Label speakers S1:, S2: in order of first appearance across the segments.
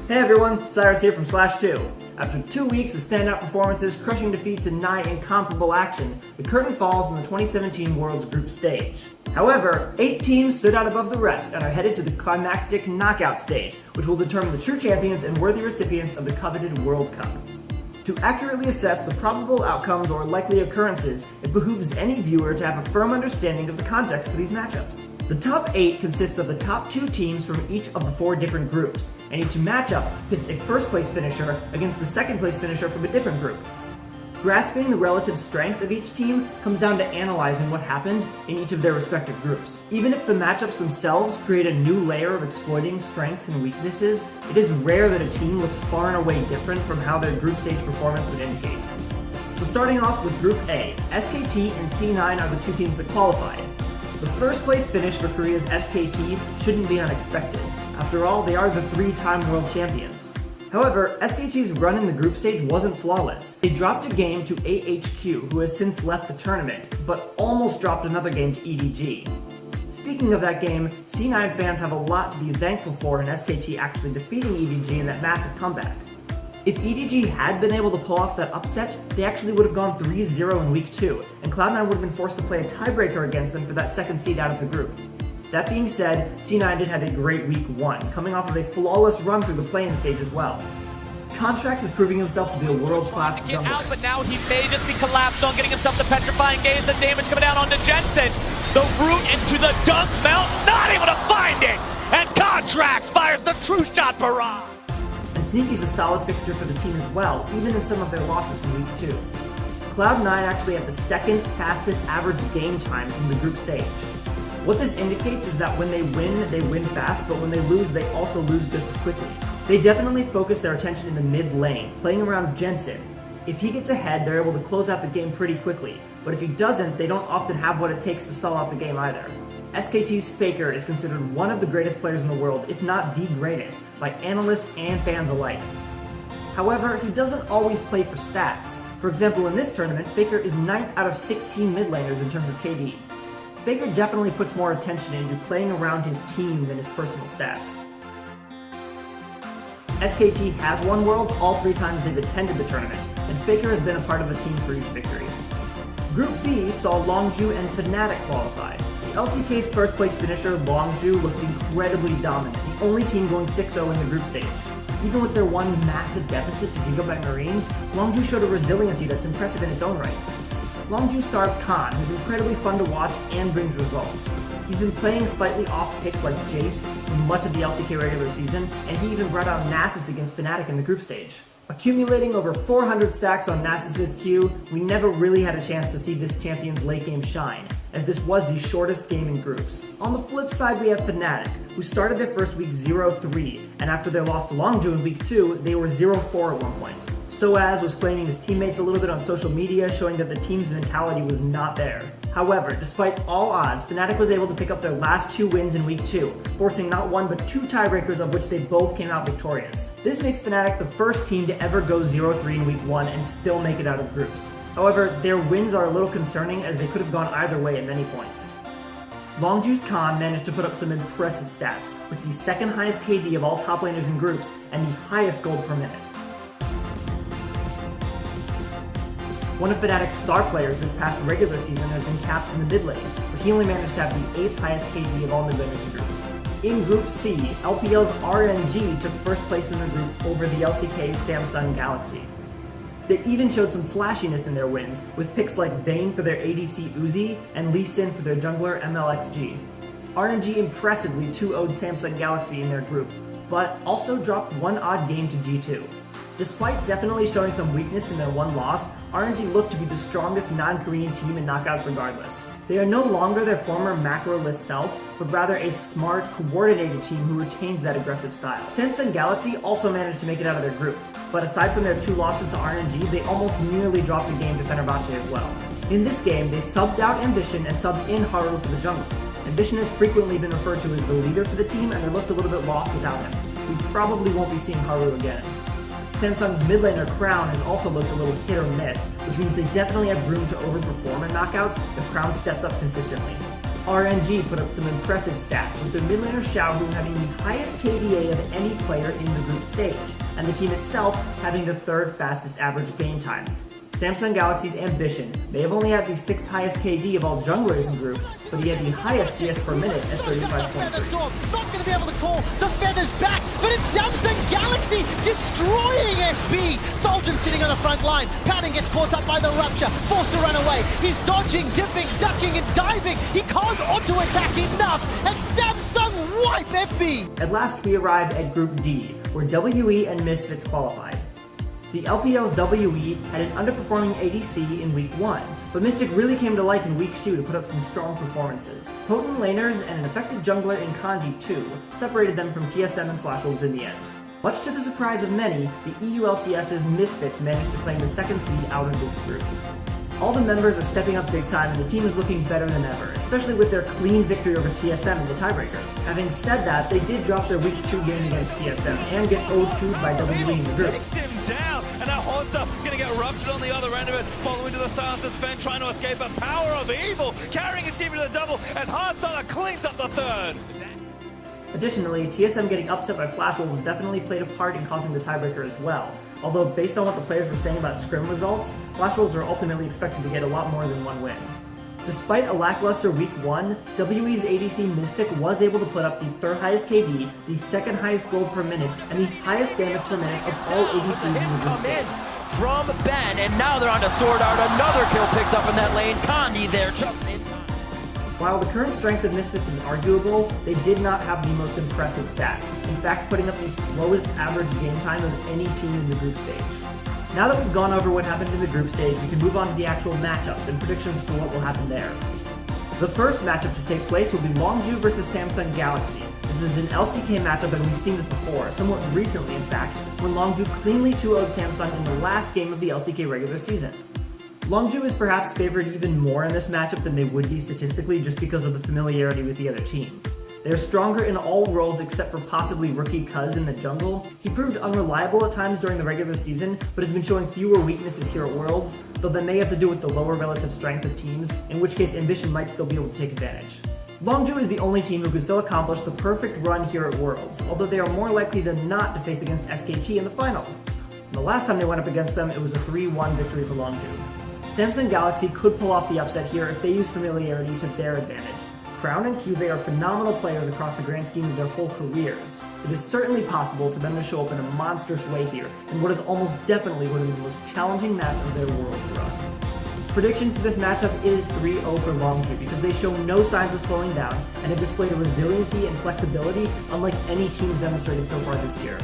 S1: Hey everyone, Cyrus here from /2. After 2 weeks of standout performances, crushing defeats, and nigh incomparable action, the curtain falls on the 2017 World's Group Stage. However, 8 teams stood out above the rest and are headed to the climactic knockout stage, which will determine the true champions and worthy recipients of the coveted World Cup. To accurately assess the probable outcomes or likely occurrences, it behooves any viewer to have a firm understanding of the context for these matchups. The top 8 consists of the top 2 teams from each of the 4 different groups, and each matchup pits a first-place finisher against the second-place finisher from a different group. Grasping the relative strength of each team comes down to analyzing what happened in each of their respective groups. Even if the matchups themselves create a new layer of exploiting strengths and weaknesses, it is rare that a team looks far and away different from how their group stage performance would indicate. So starting off with Group A, SKT and C9 are the 2 teams that qualified. The first place finish for Korea's SKT shouldn't be unexpected. After all, they are the 3-time world champions. However, SKT's run in the group stage wasn't flawless. They dropped a game to AHQ, who has since left the tournament, but almost dropped another game to EDG. Speaking of that game, C9 fans have a lot to be thankful for in SKT actually defeating EDG in that massive comeback. If EDG had been able to pull off that upset, they actually would have gone 3-0 in Week 2, and Cloud9 would have been forced to play a tiebreaker against them for that second seed out of the group. That being said, C9 did have a great Week 1, coming off of a flawless run through the play-in stage as well. Contracts is proving himself to be a world-class jungler.
S2: Out, but now he may just be collapsed on getting himself the petrifying gaze. The damage coming down onto Jensen. The root into the dunk melt, not able to find it! And Contracts fires the true shot barrage!
S1: And Sneaky's a solid fixture for the team as well, even in some of their losses in Week 2. Cloud9 actually had the second fastest average game time from the group stage. What this indicates is that when they win fast, but when they lose, they also lose just as quickly. They definitely focus their attention in the mid lane, playing around Jensen. If he gets ahead, they're able to close out the game pretty quickly, but if he doesn't, they don't often have what it takes to stall out the game either. SKT's Faker is considered one of the greatest players in the world, if not the greatest, by analysts and fans alike. However, he doesn't always play for stats. For example, in this tournament, Faker is 9th out of 16 mid laners in terms of KD. Faker definitely puts more attention into playing around his team than his personal stats. SKT has won Worlds all 3 times they've attended the tournament, and Faker has been a part of the team for each victory. Group B saw Longju and Fnatic qualify. The LCK's first place finisher, Longju, looked incredibly dominant, the only team going 6-0 in the group stage. Even with their one massive deficit to Gigabyte Marines, Longju showed a resiliency that's impressive in its own right. Longju stars Khan, who's incredibly fun to watch and brings results. He's been playing slightly off picks like Jace for much of the LCK regular season, and he even brought out Nasus against Fnatic in the group stage. Accumulating over 400 stacks on Nasus' Q, we never really had a chance to see this champion's late game shine, as this was the shortest game in groups. On the flip side, we have Fnatic, who started their first week 0-3, and after their loss to Longju in week 2, they were 0-4 at one point. Soaz was flaming his teammates a little bit on social media, showing that the team's mentality was not there. However, despite all odds, Fnatic was able to pick up their last 2 wins in week 2, forcing not 1 but 2 tiebreakers of which they both came out victorious. This makes Fnatic the first team to ever go 0-3 in week 1 and still make it out of groups. However, their wins are a little concerning as they could have gone either way at many points. Longju's Khan managed to put up some impressive stats, with the second highest KD of all top laners in groups and the highest gold per minute. One of Fnatic's star players this past regular season has been Caps in the mid lane, but he only managed to have the 8th highest KD of all mid laners in groups. In Group C, LPL's RNG took first place in the group over the LCK's Samsung Galaxy. They even showed some flashiness in their wins, with picks like Vayne for their ADC Uzi and Lee Sin for their jungler MLXG. RNG impressively 2-0'd Samsung Galaxy in their group, but also dropped 1 odd game to G2. Despite definitely showing some weakness in their one loss, RNG looked to be the strongest non-Korean team in knockouts regardless. They are no longer their former macro-less self, but rather a smart, coordinated team who retains that aggressive style. Samsung Galaxy also managed to make it out of their group, but aside from their 2 losses to RNG, they almost nearly dropped a game to Fenerbahce as well. In this game, they subbed out Ambition and subbed in Haru for the jungle. Ambition has frequently been referred to as the leader for the team, and they looked a little bit lost without him. We probably won't be seeing Haru again. Samsung's mid laner Crown has also looked a little hit or miss, which means they definitely have room to overperform in knockouts if Crown steps up consistently. RNG put up some impressive stats, with their mid laner Xiaohu having the highest KDA of any player in the group stage, and the team itself having the third fastest average game time. Samsung Galaxy's Ambition may have only had the 6th highest KD of all junglers in groups, but he had the highest CS per minute at 35.3.
S3: Not going to be able to call the feathers back, but it's Samsung Galaxy destroying FB. Thulton sitting on the front line. Padding gets caught up by the Rupture, forced to run away. He's dodging, dipping, ducking, and diving. He can't auto-attack enough, and Samsung wipe FB.
S1: At last, we arrived at Group D, where WE and Misfits qualified. The LPL's WE had an underperforming ADC in Week 1, but Mystic really came to life in Week 2 to put up some strong performances. Potent laners and an effective jungler in Kanji too separated them from TSM and Flash Wolves in the end. Much to the surprise of many, the EULCS's Misfits managed to claim the 2nd seed out of this group. All the members are stepping up big time and the team is looking better than ever, especially with their clean victory over TSM in the tiebreaker. Having said that, they did drop their Week 2 game against TSM and get 0-2'd by WE in the group.
S2: Takes him down, and now Horta gonna get ruptured on the other end of it, following to the Silence of Sven, trying to escape a power of evil, carrying his team to the double, and Heartstarter cleans up the 3rd.
S1: Additionally, TSM getting upset by Flash Wolves definitely played a part in causing the tiebreaker as well. Although, based on what the players were saying about scrim results, Flash Wolves were ultimately expected to get a lot more than one win. Despite a lackluster Week 1, WE's ADC Mystic was able to put up the 3rd highest KD, the 2nd highest gold per minute, and the highest damage per minute of all ADCs in the group stage.
S4: From Ben, and now they're on to Sword Art. Another kill picked up in that lane. Kandi there just in time.
S1: While the current strength of Misfits is arguable, they did not have the most impressive stats, in fact putting up the slowest average game time of any team in the group stage. Now that we've gone over what happened in the group stage, we can move on to the actual matchups and predictions for what will happen there. The first matchup to take place will be Longju versus Samsung Galaxy. This is an LCK matchup and we've seen this before, somewhat recently in fact, when Longju cleanly 2-0'd Samsung in the last game of the LCK regular season. Longju is perhaps favored even more in this matchup than they would be statistically just because of the familiarity with the other team. They're stronger in all roles except for possibly rookie Cuz in the jungle. He proved unreliable at times during the regular season, but has been showing fewer weaknesses here at Worlds, though that may have to do with the lower relative strength of teams, in which case Ambition might still be able to take advantage. Longju is the only team who can still accomplish the perfect run here at Worlds, although they are more likely than not to face against SKT in the finals. The last time they went up against them, it was a 3-1 victory for Longju. Samsung Galaxy could pull off the upset here if they use familiarity to their advantage. Crown and Cuvée are phenomenal players across the grand scheme of their whole careers. It is certainly possible for them to show up in a monstrous way here, in what is almost definitely going to be the most challenging match of their Worlds run. Prediction for this matchup is 3-0 for Longju because they show no signs of slowing down and have displayed a resiliency and flexibility unlike any teams demonstrated so far this year.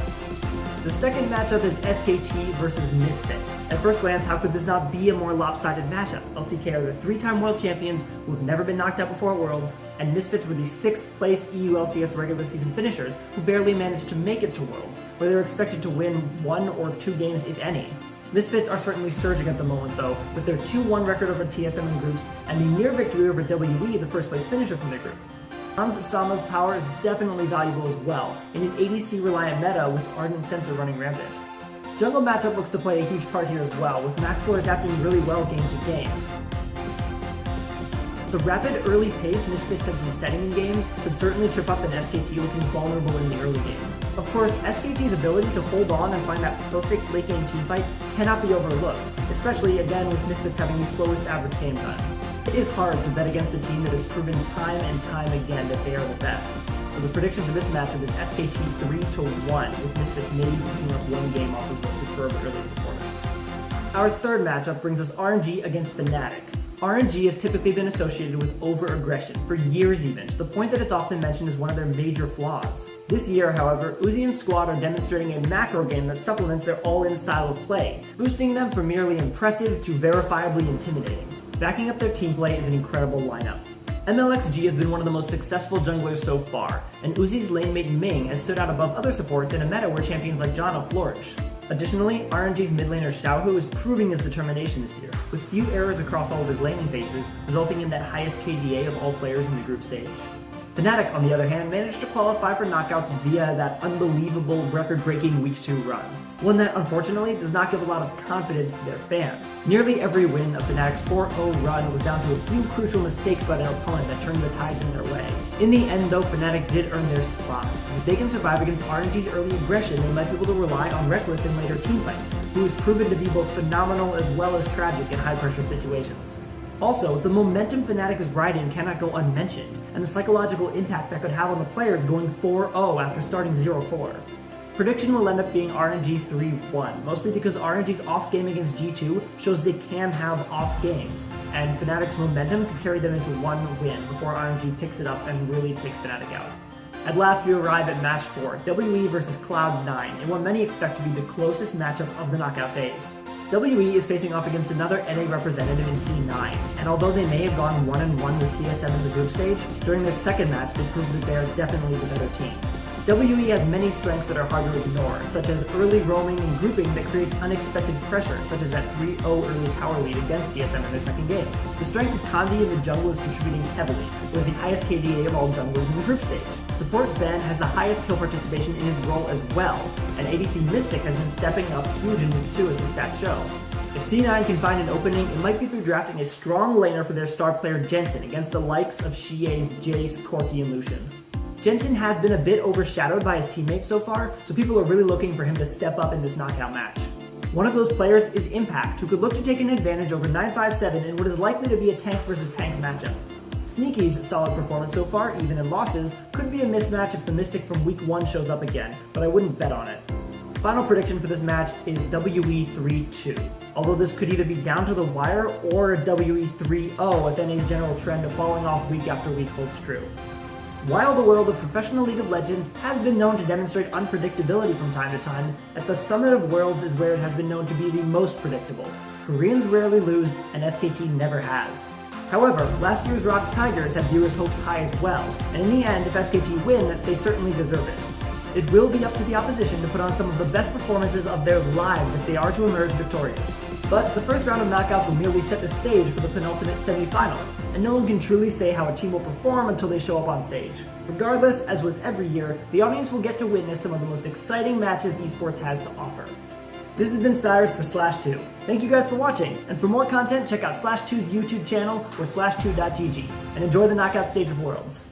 S1: The second matchup is SKT versus Misfits. At first glance, how could this not be a more lopsided matchup? LCK are the 3-time world champions who have never been knocked out before at Worlds, and Misfits were the 6th place EULCS regular season finishers who barely managed to make it to Worlds, where they're expected to win 1 or 2 games if any. Misfits are certainly surging at the moment though, with their 2-1 record over TSM in groups, and the near victory over WE, the first place finisher from their group. Hans Sama's power is definitely valuable as well, in an ADC-reliant meta with Ardent Sensor running rampant. Jungle matchup looks to play a huge part here as well, with Maxwell adapting really well game to game. The rapid early pace Misfits have been setting in games could certainly trip up an SKT looking vulnerable in the early game. Of course, SKT's ability to hold on and find that perfect late game teamfight cannot be overlooked, especially again with Misfits having the slowest average game time. It is hard to bet against a team that has proven time and time again that they are the best. So the prediction for this matchup is SKT 3-1, with Misfits maybe picking up one game off of a superb early performance. Our third matchup brings us RNG against Fnatic. RNG has typically been associated with over-aggression, for years even, to the point that it's often mentioned as one of their major flaws. This year, however, Uzi and Squad are demonstrating a macro game that supplements their all-in style of play, boosting them from merely impressive to verifiably intimidating. Backing up their team play is an incredible lineup. MLXG has been one of the most successful junglers so far, and Uzi's lanemate Ming has stood out above other supports in a meta where champions like Janna flourish. Additionally, RNG's mid laner Xiaohu is proving his determination this year, with few errors across all of his laning phases, resulting in that highest KDA of all players in the group stage. Fnatic, on the other hand, managed to qualify for knockouts via that unbelievable record-breaking Week 2 run. One that, unfortunately, does not give a lot of confidence to their fans. Nearly every win of Fnatic's 4-0 run was down to a few crucial mistakes by their opponent that turned the tides in their way. In the end, though, Fnatic did earn their spot. If they can survive against RNG's early aggression, they might be able to rely on Reckless in later teamfights, who has proven to be both phenomenal as well as tragic in high-pressure situations. Also, the momentum Fnatic is riding cannot go unmentioned, and the psychological impact that could have on the players going 4-0 after starting 0-4. Prediction will end up being RNG 3-1, mostly because RNG's off game against G2 shows they can have off games, and Fnatic's momentum could carry them into one win before RNG picks it up and really takes Fnatic out. At last we arrive at match 4, WE versus Cloud9, in what many expect to be the closest matchup of the knockout phase. WE is facing off against another NA representative in C9, and although they may have gone 1-1 with TSM in the group stage, during their second match they proved that they are definitely the better team. WE has many strengths that are hard to ignore, such as early roaming and grouping that creates unexpected pressure, such as that 3-0 early tower lead against TSM in their second game. The strength of Kandi in the jungle is contributing heavily, with the highest KDA of all junglers in the group stage. Support Ben has the highest kill participation in his role as well, and ADC Mystic has been stepping up huge in Week 2 as the stats show. If C9 can find an opening, it might be through drafting a strong laner for their star player Jensen against the likes of Xie's Jace, Corki, and Lucian. Jensen has been a bit overshadowed by his teammates so far, so people are really looking for him to step up in this knockout match. One of those players is Impact, who could look to take an advantage over 957 in what is likely to be a tank versus tank matchup. Sneaky's solid performance so far, even in losses, could be a mismatch if the Mystic from Week 1 shows up again, but I wouldn't bet on it. Final prediction for this match is WE 3-2, although this could either be down to the wire or a WE 3-0 if NA's general trend of falling off week after week holds true. While the world of professional League of Legends has been known to demonstrate unpredictability from time to time, at the Summit of Worlds is where it has been known to be the most predictable. Koreans rarely lose, and SKT never has. However, last year's Rocks Tigers had viewers' hopes high as well, and in the end, if SKT win, they certainly deserve it. It will be up to the opposition to put on some of the best performances of their lives if they are to emerge victorious. But the first round of knockouts will merely set the stage for the penultimate semifinals, and no one can truly say how a team will perform until they show up on stage. Regardless, as with every year, the audience will get to witness some of the most exciting matches esports has to offer. This has been Cyrus for Slash2. Thank you guys for watching, and for more content, check out Slash2's YouTube channel or slash2.gg, and enjoy the knockout stage of Worlds.